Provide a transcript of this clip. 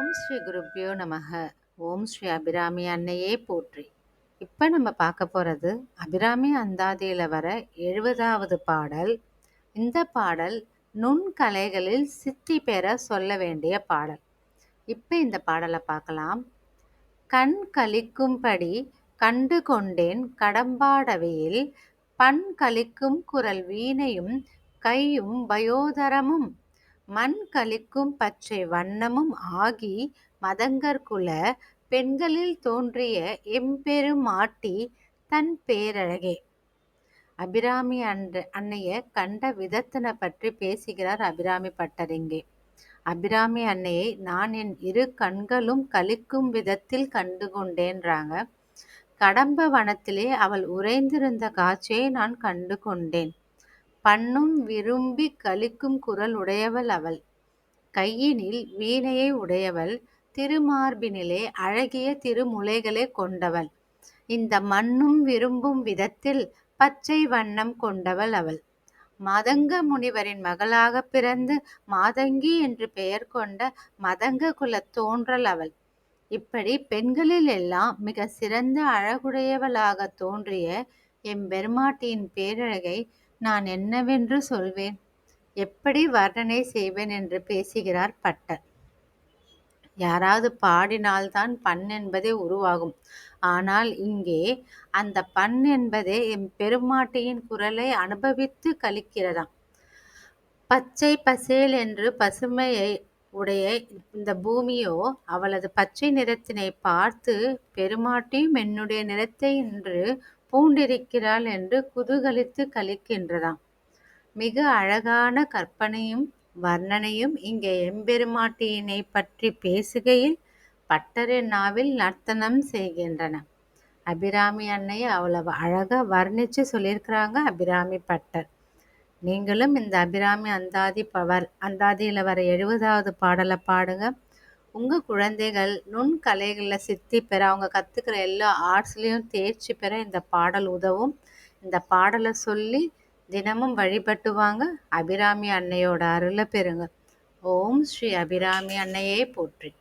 ஓம் ஸ்ரீ குருப்யோ நமக. ஓம் ஸ்ரீ அபிராமி அன்னையே போற்றி. இப்போ நம்ம பார்க்க போகிறது அபிராமி அந்தாதியில் வர 70வது பாடல். இந்த பாடல் நுண்கலைகளில் சித்தி பெற சொல்ல வேண்டிய பாடல். இப்போ இந்த பாடலை பார்க்கலாம். கண் களிக்கும்படி கண்டு கொண்டேன் கடம்பாடவையில் பண் களிக்கும் குரல் வீணையும் கையும் பயோதரமும் மண் களிக்கும் பச்சை வண்ணமும் ஆகி மதங்கர்குல பெண்களில் தோன்றிய எம்பெருமாட்டி தன் பேரழகே. அபிராமி அன்னைய கண்ட விதத்தினை பற்றி பேசுகிறார் அபிராமி பட்டர் இங்கே. அபிராமி அன்னையை நான் என் இரு கண்களும் களிக்கும் விதத்தில் கண்டு கொண்டேன்றாங்க. கடம்ப வனத்திலே அவள் உறைந்திருந்த காட்சியை நான் கண்டு கொண்டேன். பண்ணும் விரும்பி களிக்கும் குரல் உடையவள் அவள். கையினில் வீணையை உடையவள். திருமார்பினிலே அழகிய திருமுலைகளை கொண்டவள். இந்த மண்ணும் விரும்பும் விதத்தில் பச்சை வண்ணம் கொண்டவள் அவள். மதங்க முனிவரின் மகளாக பிறந்து மாதங்கி என்று பெயர் கொண்ட மதங்க குலத் தோன்றல் அவள். இப்படி பெண்களில் எல்லாம் மிக சிறந்த அழகுடையவளாக தோன்றிய எம்பெருமாட்டியின் பேரழகை நான் என்னவென்று சொல்வேன், எப்படி வர்ணனை செய்வேன் என்று பேசுகிறார் பட்டர். யாராவது பாடினால்தான் பண் என்பதே உருவாகும். ஆனால் இங்கே அந்த பண் என்பதே எம்பெருமாட்டியின் குரலை அனுபவித்து களிக்கிறதாம். பச்சை பசேல் என்று பசுமையை உடைய இந்த பூமியோ அவளது பச்சை நிறத்தினை பார்த்து பெருமாட்டியும் என்னுடைய நிறத்தை இன்று பூண்டிருக்கிறாள் என்று குதூகலித்து களிக்கின்றதாம். மிக அழகான கற்பனையும் வர்ணனையும் இங்கே எம்பெருமாட்டியினை பற்றி பேசுகையில் பட்டரின் நாவில் நர்த்தனம் செய்கின்றன. அபிராமி அன்னையை அவ்வளவு அழகா வர்ணித்து சொல்லியிருக்கிறாங்க அபிராமி பட்டர். நீங்களும் இந்த அபிராமி அந்தாதியில் வர 70வது பாடலை பாடுங்க. உங்கள் குழந்தைகள் நுண்கலைகளில் சித்தி பெற, அவங்க கற்றுக்கிற எல்லா ஆர்ட்ஸ்லேயும் தேர்ச்சி பெற இந்த பாடல் உதவும். இந்த பாடலை சொல்லி தினமும் வழிபட்டு வாங்க. அபிராமி அன்னையோட அருளை பெறுங்க. ஓம் ஸ்ரீ அபிராமி அன்னையே போற்றி.